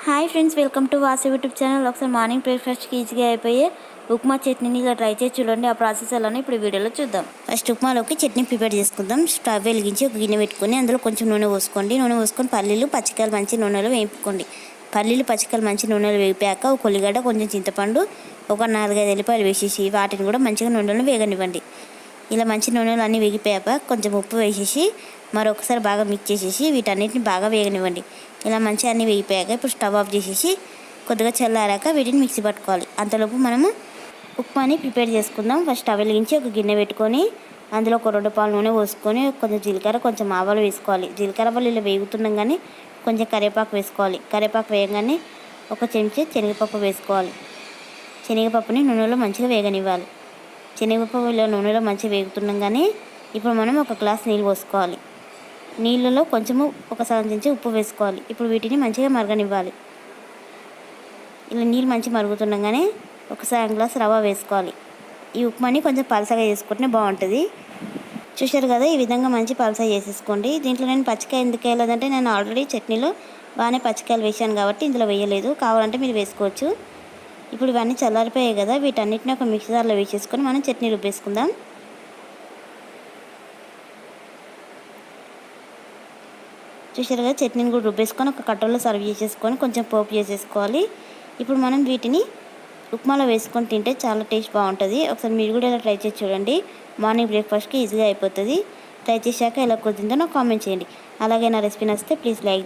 Hi friends, welcome to Vasu YouTube channel. ఒకసారి morning బ్రేక్ఫాస్ట్కి ఈజీగా అయిపోయే ఉప్మా చట్నీని ఇలా ట్రై చేసి చూడండి. ఆ ప్రాసెస్ ఎలానో ఇప్పుడు వీడియోలో చూద్దాం. ఫస్ట్ ఉప్మాలోకి చట్నీ ప్రిపేర్ చేసుకుందాం. స్టవ్ వెలిగించి ఒక గిన్నె పెట్టుకొని అందులో కొంచెం నూనె పోసుకోండి. నూనె పోసుకొని పల్లీలు పచ్చికాయలు మంచి నూనెలో వేపుకోండి. పల్లీలు పచ్చికాయలు మంచి నూనెలో వేపాక ఒక ఉల్లిగడ్డ, కొంచెం చింతపండు, ఒక 4-5 ఎల్లిపాయలు వేసేసి వాటిని కూడా మంచిగా నూనెలో వేగనివ్వండి. ఇలా మంచి నూనెలు అన్నీ వేగిపోయాక కొంచెం ఉప్పు వేసేసి మరొకసారి బాగా మిక్స్ చేసేసి వీటన్నిటిని బాగా వేగనివ్వండి. ఇలా మంచిగా అన్నీ వేగిపోయాక ఇప్పుడు స్టవ్ ఆఫ్ చేసేసి కొద్దిగా చల్లారాక వీటిని మిక్సీ పట్టుకోవాలి. అంతలోపు మనము ఉప్మాని ప్రిపేర్ చేసుకుందాం. ఫస్ట్ స్టవ్ వెలిగించి ఒక గిన్నె పెట్టుకొని అందులో ఒక 2 పాలు నూనె పోసుకొని కొంచెం జీలకర్ర, కొంచెం ఆవాలు వేసుకోవాలి. జీలకర్ర వల్ల ఇలా వేగుతున్నాం కానీ కొంచెం కరివేపాకు వేసుకోవాలి. కరివేపాకు వేయగానే ఒక చెంచా శనగపప్పు వేసుకోవాలి. శనగపప్పుని నూనెలో మంచిగా వేగనివ్వాలి. శనగపప్పు ఇలా నూనెలో మంచిగా వేగుతున్నాం కానీ ఇప్పుడు మనం ఒక గ్లాస్ నీళ్ళు పోసుకోవాలి. నీళ్ళలో కొంచెము ఒక సగం చెంచా ఉప్పు వేసుకోవాలి. ఇప్పుడు వీటిని మంచిగా మరగనివ్వాలి. ఇలా నీళ్ళు మంచిగా మరుగుతుండగానే ఒక సగం గ్లాస్ రవ్వ వేసుకోవాలి. ఈ ఉప్మాని కొంచెం పలసగా చేసుకుంటే బాగుంటుంది. చూశారు కదా, ఈ విధంగా మంచి పలసగా చేసేసుకోండి. దీంట్లో నేను పచ్చికాయ ఎందుకు వేయలేదంటే నేను ఆల్రెడీ చట్నీలో బాగానే పచ్చికాయలు వేసాను కాబట్టి ఇందులో వేయలేదు. కావాలంటే మీరు వేసుకోవచ్చు. ఇప్పుడు ఇవన్నీ చల్లారిపోయాయి కదా, వీటన్నిటిని ఒక మిక్సర్లో వేసేసుకొని మనం చట్నీ రుబ్బేసుకుందాం. చూసారు కదా, చట్నీని కూడా రుబ్బేసుకొని ఒక కట్టలో సర్వ్ చేసేసుకొని కొంచెం పోపు చేసేసుకోవాలి. ఇప్పుడు మనం వీటిని ఉప్మాలో వేసుకొని తింటే చాలా టేస్ట్ బాగుంటుంది. ఒకసారి మీరు కూడా ఇలా ట్రై చేసి చూడండి. మార్నింగ్ బ్రేక్ఫాస్ట్కి ఈజీగా అయిపోతుంది. ట్రై చేశాక ఎలా కుదిరిందో నాకు కామెంట్ చేయండి. అలాగే నా రెసిపీ నచ్చితే ప్లీజ్ లైక్